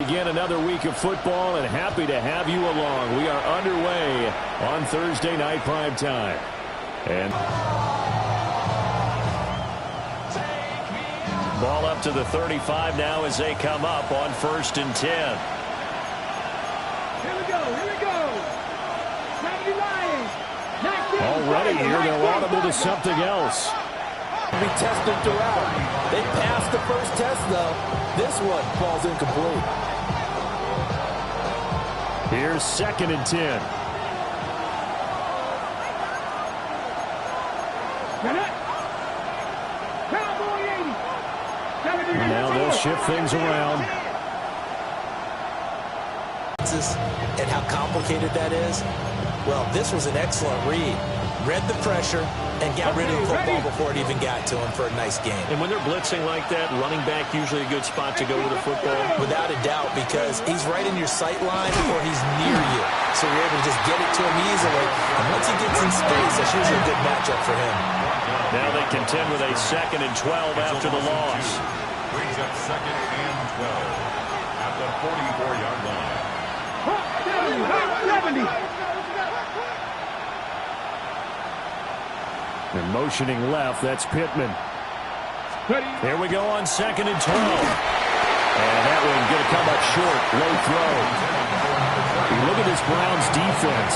begin another week of football, and happy to have you along. We are underway on Thursday night prime time. And ball up to the 35 now as they come up on 1st and 10. Here we go, here we go. 90 Lions. Already here, they're audible to something else. Be tested throughout. They passed the first test, though. This one falls incomplete. Here's 2nd and 10. Now they'll shift things around. And how complicated that is? Well, this was an excellent read. Read the pressure and got rid of the football before it even got to him for a nice game. And when they're blitzing like that, running back usually a good spot to go with a football? Without a doubt, because he's right in your sight line or he's near you. So you're able to just get it to him easily. And once he gets in space, that's usually a good matchup for him. Now they contend with a 2nd and 12 after the loss. Brings up 2nd and 12 at the 44-yard line. 70. And motioning left, that's Pittman. Here we go on 2nd and 12. And that one going to come up short, low throw. You look at this Browns defense.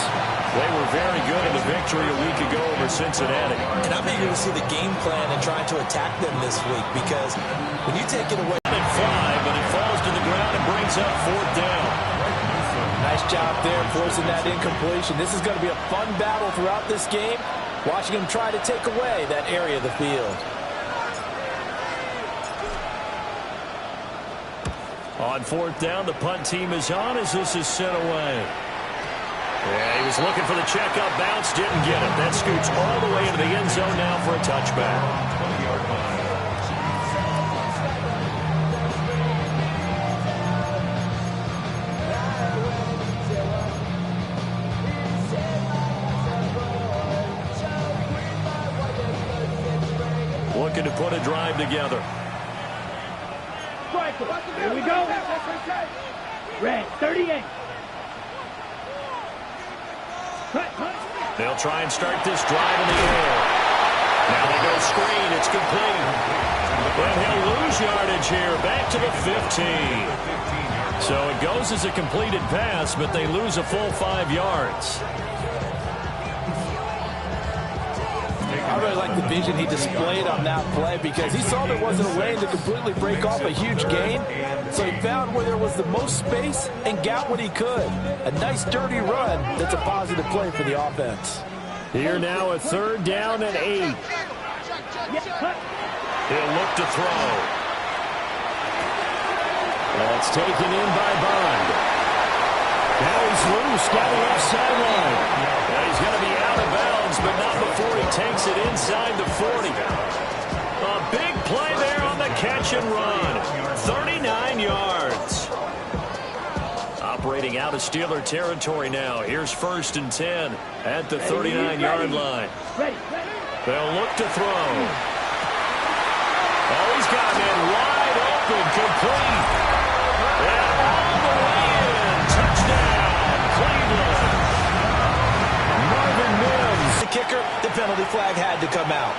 They were very good in the victory a week ago over Cincinnati. And I'm eager to see the game plan and trying to attack them this week, because when you take it away. And 5, but it falls to the ground and brings up 4th down. Nice job there forcing that incompletion. This is going to be a fun battle throughout this game. Watching him try to take away that area of the field. On 4th down, the punt team is on as this is sent away. Yeah, he was looking for the checkup bounce, didn't get it. That scoots all the way into the end zone now for a touchback. 20-yard line. Looking to put a drive together. Here we go. Red, 38. They'll try and start this drive in the air. Now they go screen. It's complete. And he'll lose yardage here. Back to the 15. So it goes as a completed pass, but they lose a full 5 yards. I really like the vision he displayed on that play, because he saw there wasn't a lane to completely break off a huge gain. So he found where there was the most space and got what he could. A nice dirty run that's a positive play for the offense. Here now a 3rd down and 8. He'll look to throw. That's taken in by Bond. Now he's loose down the left sideline. Well, he's going to be out of bounds, but not before he takes it inside the 40. A big play there on the catch and run. 39 yards. Operating out of Steeler territory now. Here's 1st and 10 at the 39-yard line. They'll look to throw. Oh, he's got him wide open, complete. And all the way in. Touchdown, Cleveland. Marvin Mims. The kicker, the penalty flag had to come out.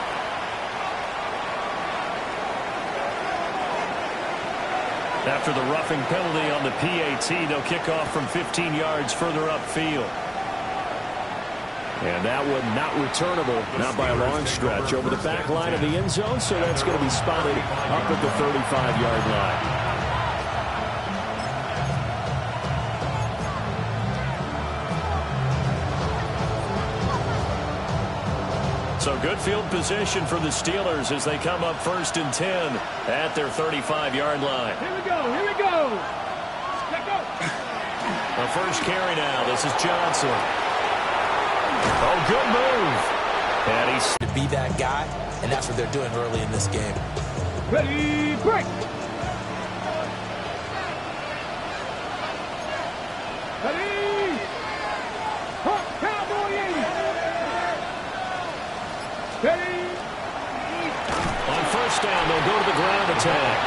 After the roughing penalty on the PAT, they'll kick off from 15 yards further upfield. And that one not returnable, not by a long stretch, over the back line of the end zone, so that's going to be spotted up at the 35-yard line. So good field position for the Steelers as they come up 1st and 10 at their 35-yard line. Here we go, here we go. Let go. The first carry now. This is Johnson. Oh, good move. And he's To be that guy, and that's what they're doing early in this game. Ready, break. Ready. Hawk, Cowboy 80. Ready. on 1st down. They'll go to the ground attack.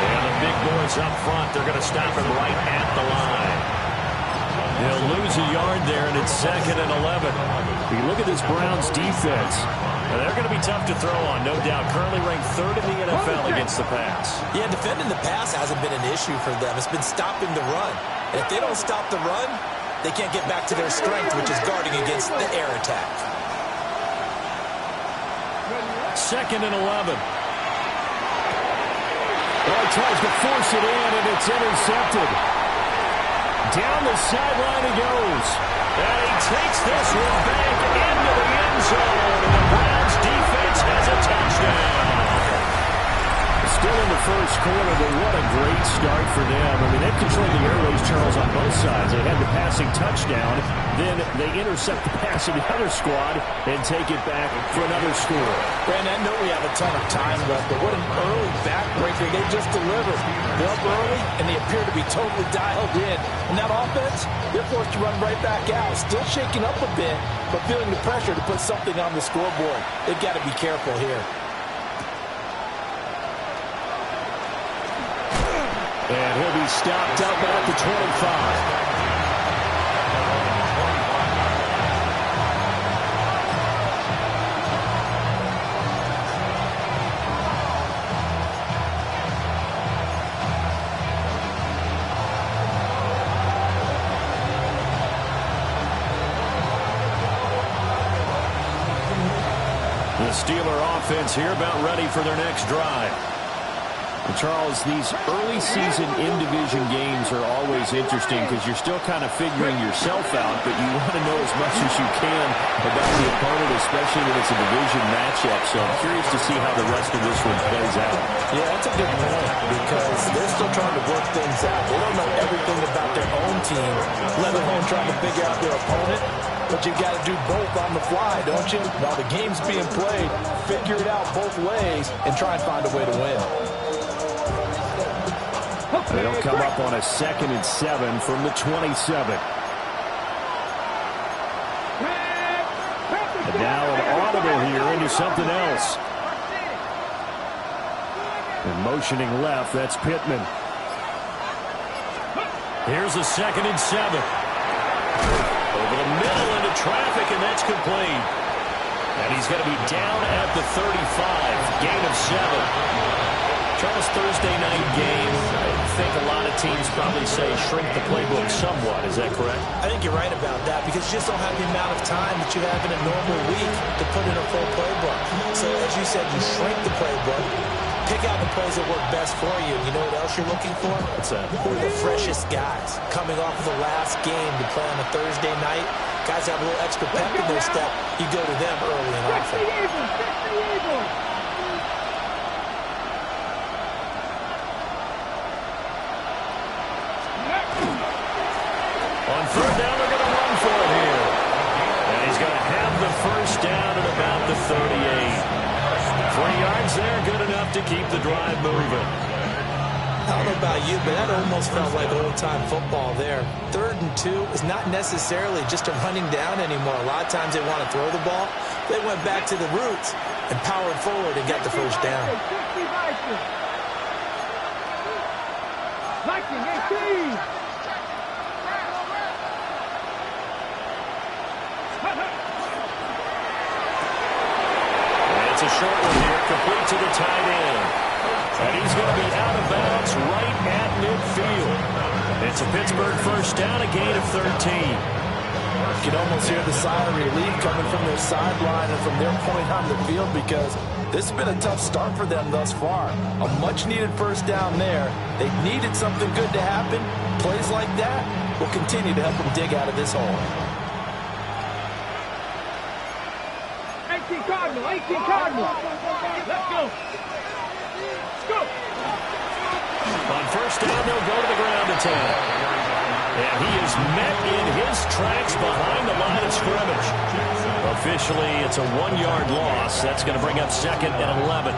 And big boys up front. They're going to stop him right at the line. They'll lose a yard there, and it's 2nd and 11. You look at this Browns defense. They're going to be tough to throw on, no doubt. Currently ranked 3rd in the NFL against the pass. Yeah, defending the pass hasn't been an issue for them. It's been stopping the run. And if they don't stop the run, they can't get back to their strength, which is guarding against the air attack. 2nd and 11. Well, he tries to force it in, and it's intercepted. Down the sideline he goes. And he takes this one back into the end zone. And the Browns defense has a touchdown. Still in the first quarter, but what a great start for them. I mean, they've controlled the airways, Charles, on both sides. They had the passing touchdown. Then they intercept the pass of the other squad and take it back for another score. Brandon, I know we have a ton of time left, but what an early backbreaker they just delivered. They're up early, and they appear to be totally dialed in. And that offense, they're forced to run right back out. Still shaking up a bit, but feeling the pressure to put something on the scoreboard. They've got to be careful here. And he'll be stopped up at the 25. The Steeler offense here about ready for their next drive. And Charles, these early season in-division games are always interesting because you're still kind of figuring yourself out, but you want to know as much as you can about the opponent, especially when it's a division matchup. So I'm curious to see how the rest of this one plays out. Yeah, that's a good point because they're still trying to work things out. They don't know everything about their own team, let alone trying to figure out their opponent. But you've got to do both on the fly, don't you? While the game's being played, figure it out both ways and try and find a way to win. They'll come up on a 2nd and 7 from the 27. And now an audible here into something else. And motioning left, that's Pittman. Here's a 2nd and 7. Over the middle into traffic, and that's complete. And he's going to be down at the 35. Gain of 7. Charles, Thursday night game, I think a lot of teams probably say shrink the playbook somewhat. Is that correct? I think you're right about that because you just don't have the amount of time that you have in a normal week to put in a full playbook. So as you said, you shrink the playbook, pick out the plays that work best for you. You know what else you're looking for? What's that? Who are the freshest guys coming off of the last game to play on a Thursday night? Guys have a little extra pep in their step. You go to them early and often. On 3rd down, they're going to run for it here. And he's going to have the first down at about the 38. 3 yards there, good enough to keep the drive moving. I don't know about you, but that almost felt like old-time football there. 3rd and 2 is not necessarily just a running down anymore. A lot of times they want to throw the ball. They went back to the roots and powered forward and got the first down. Viking 18. It's a short one here, complete to the tight end. And he's going to be out of bounds right at midfield. It's a Pittsburgh first down, a gain of 13. You can almost hear the sigh of relief coming from their sideline and from their point on the field because this has been a tough start for them thus far. A much-needed first down there. They've needed something good to happen. Plays like that will continue to help them dig out of this hole. 18 Cardinal, 18 Cardinal. Let's go. Let's go. On first down, they'll go to the ground attack. And he is met in his tracks behind the line of scrimmage. Officially, it's a 1-yard loss. That's going to bring up 2nd and 11.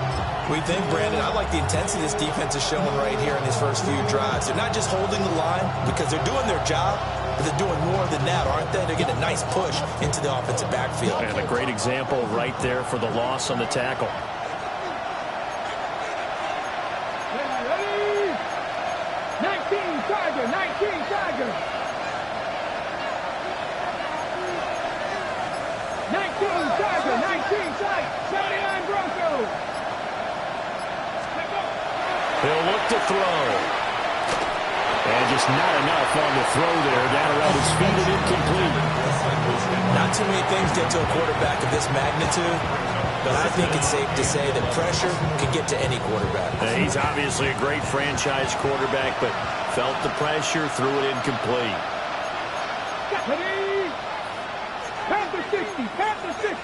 We think, Brandon, I like the intensity this defense is showing right here in these first few drives. They're not just holding the line because they're doing their job, but they're doing more than that, aren't they? They're getting a nice push into the offensive backfield. And a great example right there for the loss on the tackle. Ready? 19 Tiger, 19 Tiger. 19 Tiger, 19 Tiger. 79 Broncos. He'll look to throw. And just not enough on the throw there. Down around his feet and incomplete. Not too many things get to a quarterback of this magnitude, but I think it's safe to say that pressure can get to any quarterback. He's obviously a great franchise quarterback, but felt the pressure, threw it incomplete. Ready? Panther 60, Panther 60.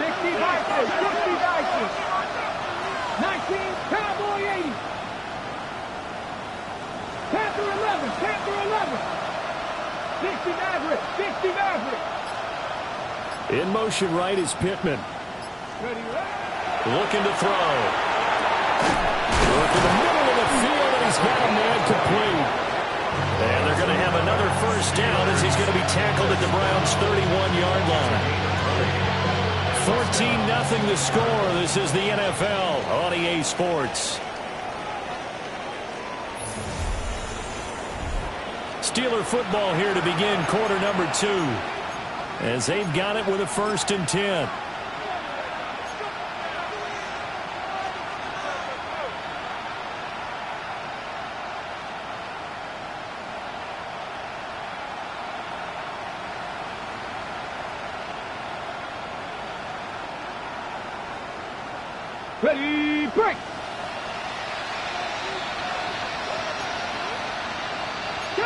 60 Vikings, 60 Vikings. 19 Cowboy 80. Panther 11, Panther 11. 60 Maverick, 60 Maverick. In motion right is Pittman. Ready, Looking to throw. Look in the middle of the field, and he's got a man complete. And they're going to have another first down as he's going to be tackled at the Browns' 31-yard line. 14-0 the score. This is the NFL on EA Sports. Steeler football here to begin quarter number 2. As they've got it with a 1st and 10. Ready, break. Go.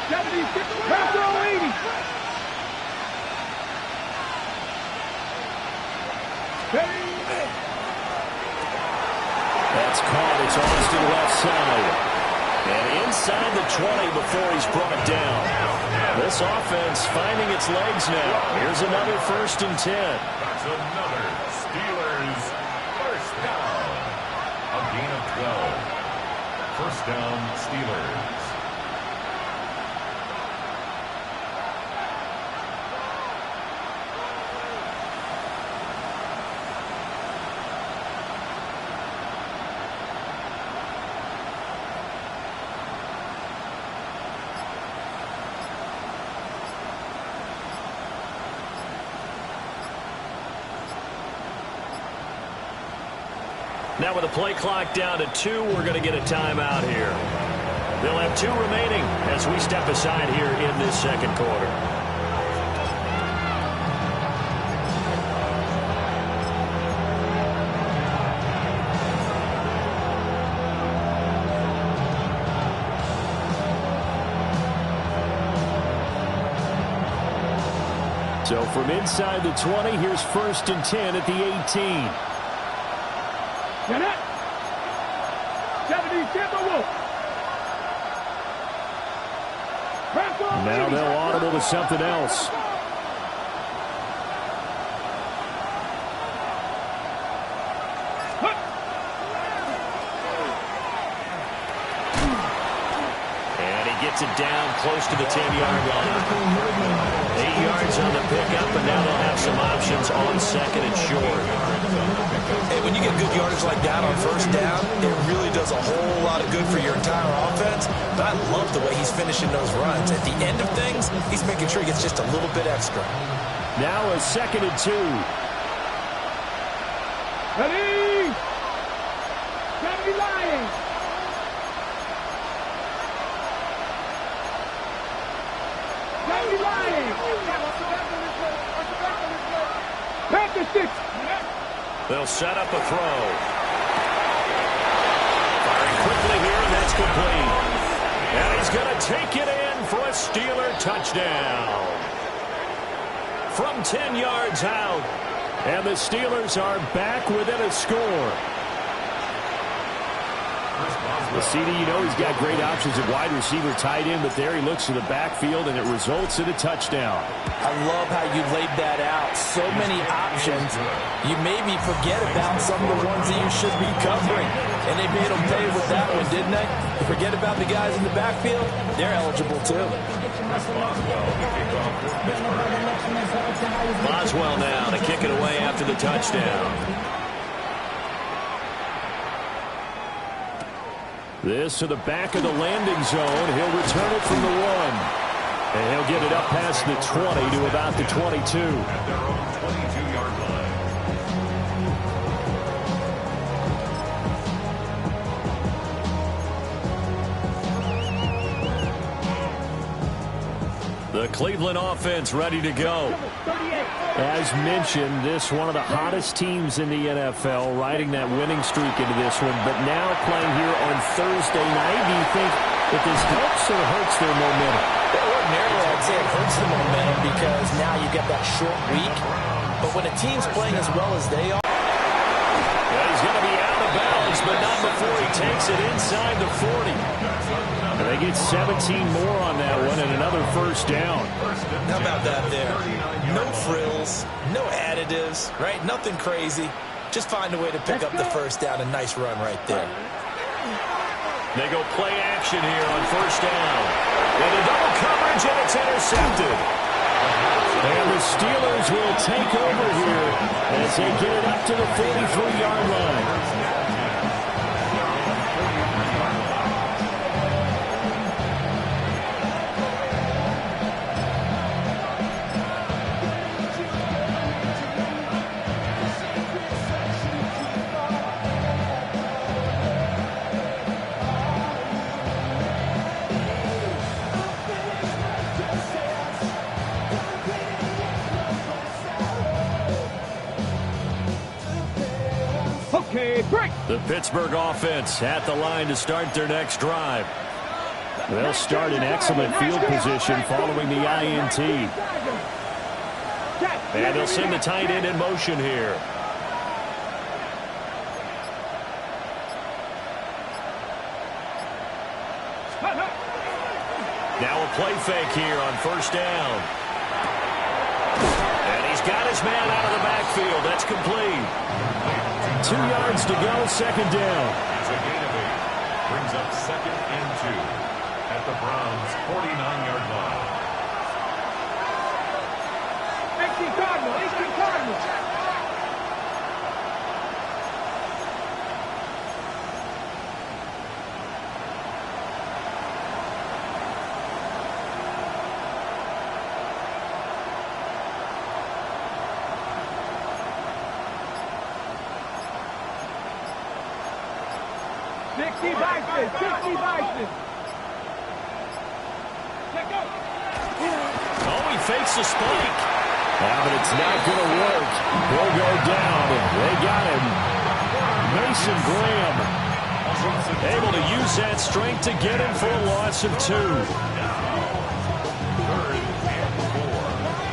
76, Panther 80. That's caught. It's almost to the left side. And inside the 20 before he's brought down. This offense finding its legs now. Here's another 1st and 10. That's another Steelers first down. A gain of 12. First down, Steelers. Now with the play clock down to 2, we're going to get a timeout here. They'll have 2 remaining as we step aside here in this second quarter. So from inside the 20, here's 1st and 10 at the 18. Janet. 70 Timberwolf. Now they'll audible to something else. And he gets it down close to the 10-yard line. 8 yards on the pickup, and now they'll have some options on 2nd and short. Hey, when you get good yardage like that on 1st down, it really does a whole lot of good for your entire offense. But I love the way he's finishing those runs. At the end of things, he's making sure he gets just a little bit extra. Now a 2nd and 2. Ready? 70 Lions. Panther 6. They'll set up a throw. Firing quickly here, and that's complete. And he's going to take it in for a Steeler touchdown. From 10 yards out. And the Steelers are back within a score. Well, CD, you know he's got great options at wide receiver, tight end, but there he looks to the backfield, and it results in a touchdown. I love how you laid that out. So many options. You maybe forget about some of the ones that you should be covering. And they made them pay with that one, didn't they? You forget about the guys in the backfield. They're eligible, too. Boswell now to kick it away after the touchdown. This to the back of the landing zone. He'll return it from the 1. And he'll get it up past the 20 to about the 22. At their own 22-yard line. The Cleveland offense ready to go. As mentioned, this one of the hottest teams in the NFL, riding that winning streak into this one, but now playing here on Thursday night. Do you think that this helps or hurts their momentum? Ordinarily, I'd say it hurts the momentum because now you get that short week. But when a team's playing as well as they are, He's going to be out of bounds, but not before he takes it inside the 40. And they get 17 more on that one and another first down. how about that there? No frills, no additives, right? Nothing crazy. Just find a way to pick up the first down. A nice run right there. They go play action here on first down. And a double coverage, and it's intercepted. And the Steelers will take over here as they get it up to the 43-yard line. The Pittsburgh offense at the line to start their next drive. They'll start in excellent field position following the INT. And they'll send the tight end in motion here. Now a play fake here on first down. And he's got his man out of the backfield. That's complete. 2 yards to go, second down. It's a gain of 8. Brings up 2nd and 2 at the Browns' 49-yard line. 18 Cardinals, 18 Cardinals. Oh, he fakes a spike. But it's not going to work. He'll go down. They got him. Mason Graham able to use that strength to get him for a loss of 2.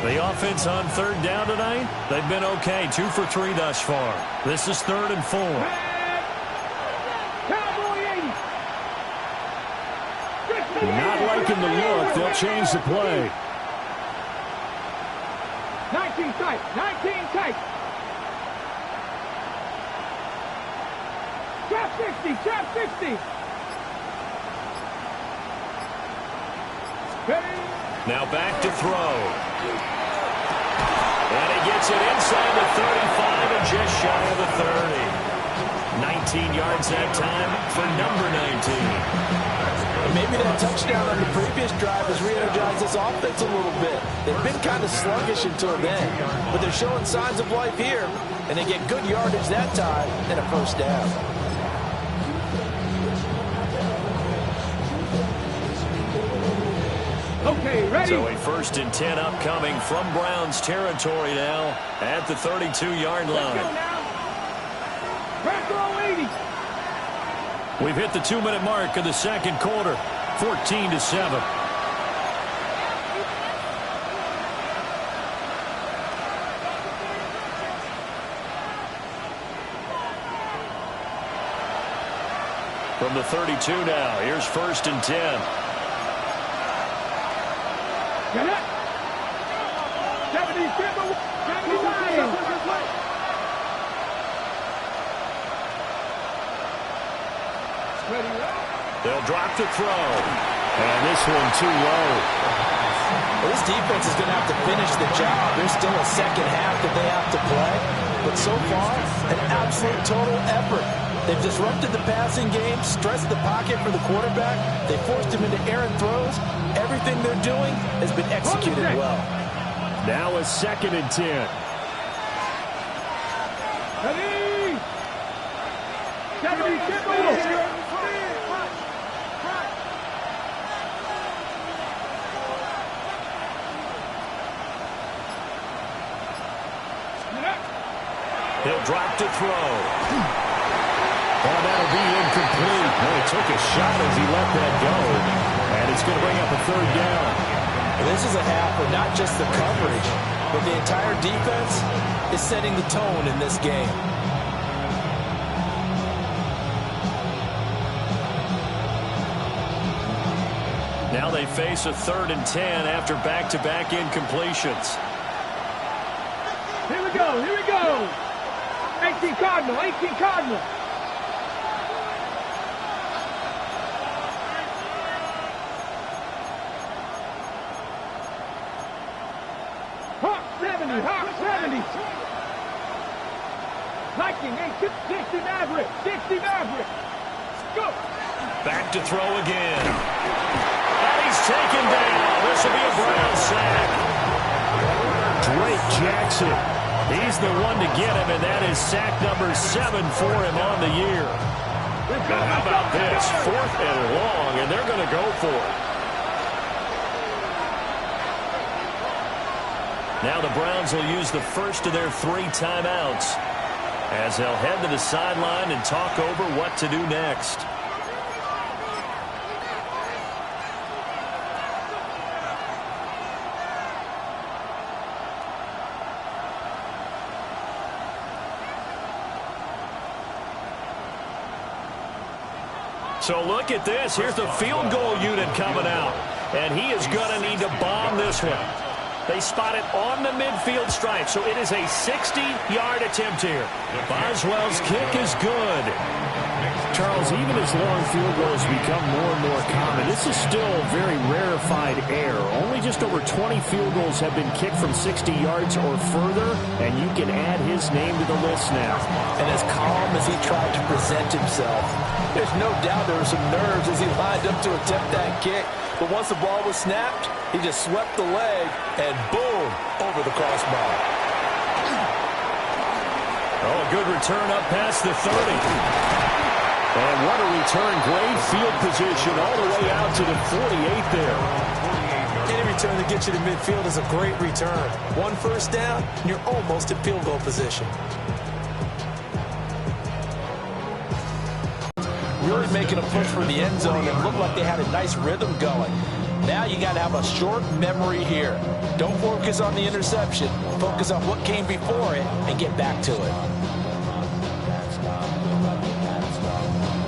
The offense on third down tonight, they've been okay. 2 for 3 thus far. This is 3rd and 4. Not liking the look. They'll change the play. 19 tight. 19 tight. Trap 60. Trap 60. Now back to throw. And he gets it inside the 35 and just shy of the 30. 19 yards that time for number 19. Maybe that touchdown on the previous drive has re-energized this offense a little bit. They've been kind of sluggish until then, but they're showing signs of life here, and they get good yardage that time and a first down. Okay, ready. So a 1st and 10 upcoming from Browns territory now at the 32-yard line. Let's go now. Back row 80. We've hit the 2-minute mark of the second quarter, 14-7. From the 32 now, here's 1st and 10. Get it. 70, 79. They'll drop the throw. And this one too low. Well, this defense is going to have to finish the job. There's still a second half that they have to play. But so far, an absolute total effort. They've disrupted the passing game, stressed the pocket for the quarterback. They forced him into errant throws. Everything they're doing has been executed well. Now a 2nd and 10. Ready? 70, get moving. He'll drop to throw. Oh, that'll be incomplete. No, he took a shot as he let that go. And it's going to bring up a 3rd down. This is a half where not just the coverage, but the entire defense is setting the tone in this game. Now they face a 3rd and 10 after back-to-back incompletions. Here we go, here we go. 18 Cardinal, 18 Cardinal. Hawk 70, Hawk 70. Viking, 60 Maverick, 60 Maverick. Go. Back to throw again. And he's taken down. This will be a Brown sack. Drake Jackson. He's the one to get him, and that is sack number 7 for him on the year. Now how about this? 4th and long, and they're going to go for it. Now the Browns will use the first of their 3 timeouts as they'll head to the sideline and talk over what to do next. So look at this. Here's the field goal unit coming out. And he is going to need to bomb this one. They spot it on the midfield stripe. So it is a 60-yard attempt here. Boswell's kick is good. Charles, even as long field goals become more and more common, this is still very rarefied air. Only just over 20 field goals have been kicked from 60 yards or further, and you can add his name to the list now. And as calm as he tried to present himself, there's no doubt there were some nerves as he lined up to attempt that kick. But once the ball was snapped, he just swept the leg and boom, over the crossbar. Oh, a good return up past the 30. And what a return. Great field position all the way out to the 48 there. Any return that gets you to midfield is a great return. 1 first down, and you're almost in field goal position. Really making a push for the end zone. It looked like they had a nice rhythm going. Now you got to have a short memory here. Don't focus on the interception. Focus on what came before it and get back to it.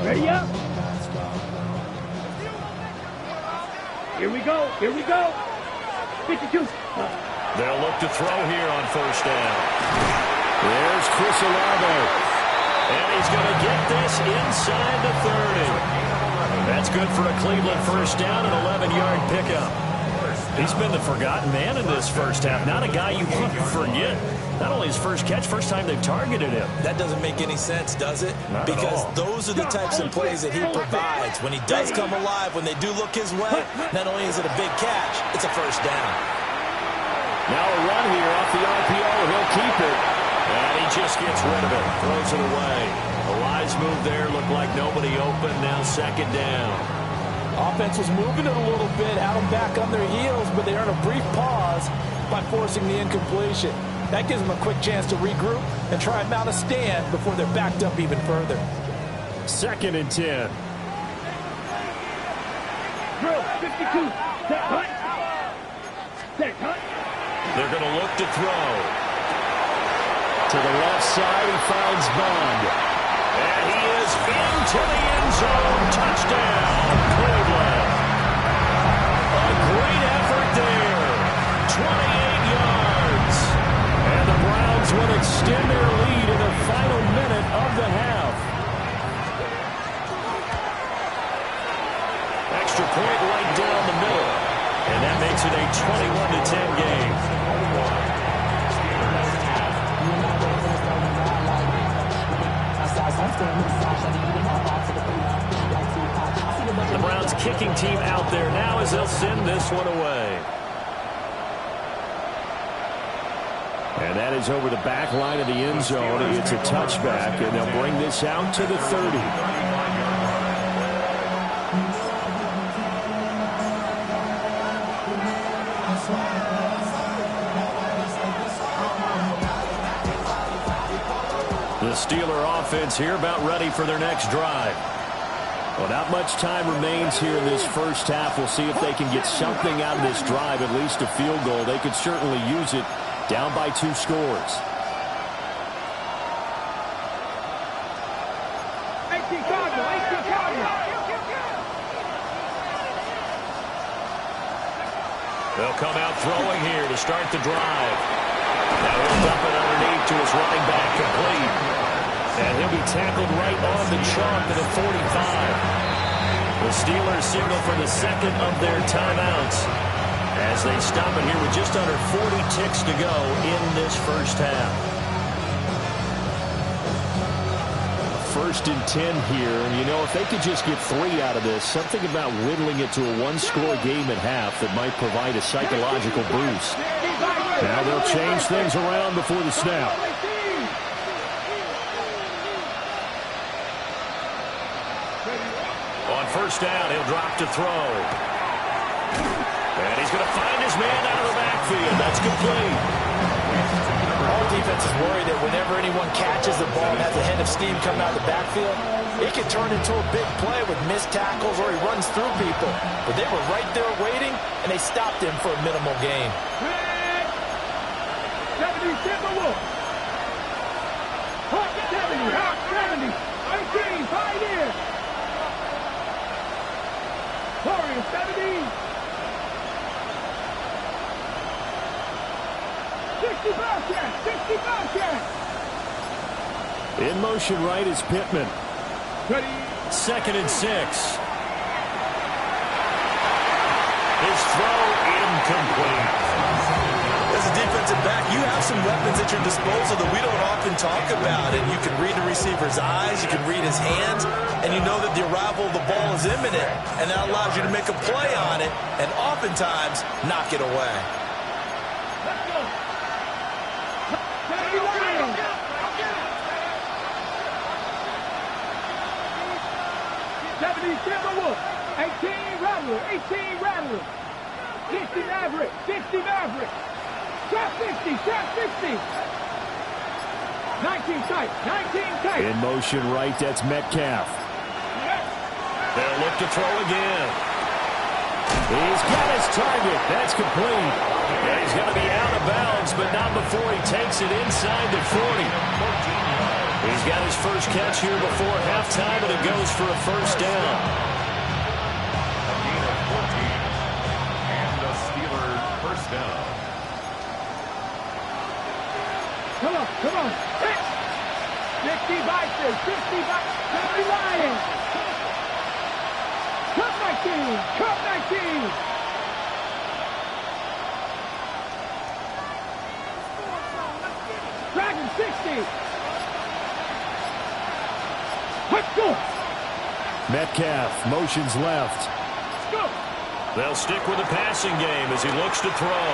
Ready up. Here we go, here we go. 52. They'll look to throw here on first down. There's Chris Olave. And he's going to get this inside the 30. That's good for a Cleveland first down, an 11-yard pickup. He's been the forgotten man in this first half. Not a guy you want to forget. Not only his first catch, first time they've targeted him. That doesn't make any sense, does it? Not at because all. Those are the types of plays that he provides. When he does come alive, when they do look his way, not only is it a big catch, it's a first down. Now a run here off the RPO. He'll keep it. And he just gets rid of it. Throws it away. A wise move there. Looked like nobody open. Now 2nd down. Offense was moving it a little bit, had them back on their heels, but they earned a brief pause by forcing the incompletion. That gives them a quick chance to regroup and try and mount a stand before they're backed up even further. 2nd and 10. Drill, 52. Set hunt. Set hunt. They're going to look to throw. To the left side, he finds Bond. And he is into the end zone. Touchdown, Cleveland. A great effort there. 28 yards. And the Browns will extend their lead in the final minute of the half. Extra point right down the middle. And that makes it a 21-10 game. The Browns kicking team out there now as they'll send this one away. And that is over the back line of the end zone. It's a touchback, and they'll bring this out to the 30. The Steeler offense here about ready for their next drive. Well, not much time remains here in this first half. We'll see if they can get something out of this drive, at least a field goal. They could certainly use it down by 2 scores. 18 Cardinal, 18 Cardinal. They'll come out throwing here to start the drive. Now he'll dump it underneath to his running back, complete. And he'll be tackled right on the chalk at the 45. The Steelers signal for the second of their timeouts as they stop it here with just under 40 ticks to go in this first half. 1st and 10 here, and you know, if they could just get 3 out of this, something about whittling it to a 1-score game at half that might provide a psychological boost. Now they'll change things around before the snap. On first down, he'll drop to throw. And he's going to find his man out of the backfield. That's complete. All defense is worried that whenever anyone catches the ball and has a head of steam coming out of the backfield, it can turn into a big play with missed tackles or he runs through people. But they were right there waiting, and they stopped him for a minimal gain. 70, Timberwolves. Hawk 70, Hawk 70. 18, Pioneer. Warriors 70. 60 Bobcats, 60 Bobcats. In motion right is Pittman. Ready. 2nd and 6. His throw incomplete. As a defensive back, you have some weapons at your disposal that we don't often talk about. And you can read the receiver's eyes, you can read his hands, and you know that the arrival of the ball is imminent. And that allows you to make a play on it and oftentimes knock it away. Let's go. 70 Lions. 70 Timberwolves. 18 Rattler, 18 Rattler. 60 Maverick, 60 Maverick. Shot 60, shot 60. 19 tight, 19 tight. In motion right, that's Metcalf. They'll look to throw again. He's got his target. That's complete. And he's going to be out of bounds, but not before he takes it inside the 40. He's got his first catch here before halftime, and it goes for a first down. A gain of 14. And the Steelers first down. Come on, come on. 50 Vikings, 50 Lions. Cup 19, Cup 19. Dragon 60. Let's go. Metcalf motions left. Let's go. They'll stick with the passing game as he looks to throw.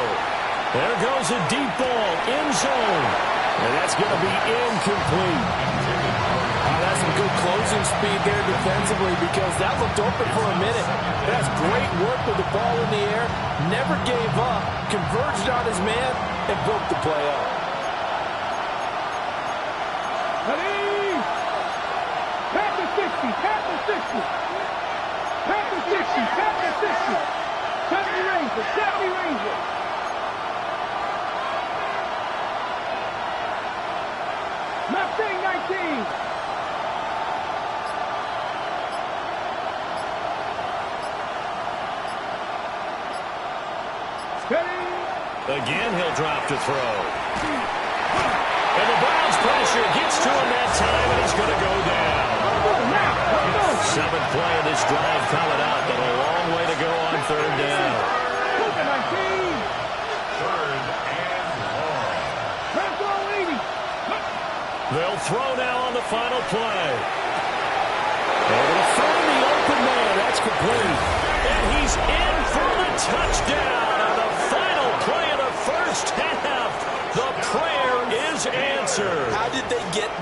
There goes a deep ball, end zone. And that's going to be incomplete. That's some good closing speed there defensively because that looked open for a minute. That's great work with the ball in the air. Never gave up, converged on his man, and broke the play up. Ready? Panther 60, Panther 60. Panther 60, Panther 60. 70 Rangers, 70 Rangers. Mustang 19. Steady. Again, he'll drop to throw. And the Browns pressure gets to him that time, and he's going to go down. 7th play of this drive coming out, but a long way to go on 3rd down. 19. 3rd and long. Transfer 80. They'll throw now on the final play. touchdown on the final play of the first half. The prayer is answered. How did they get that?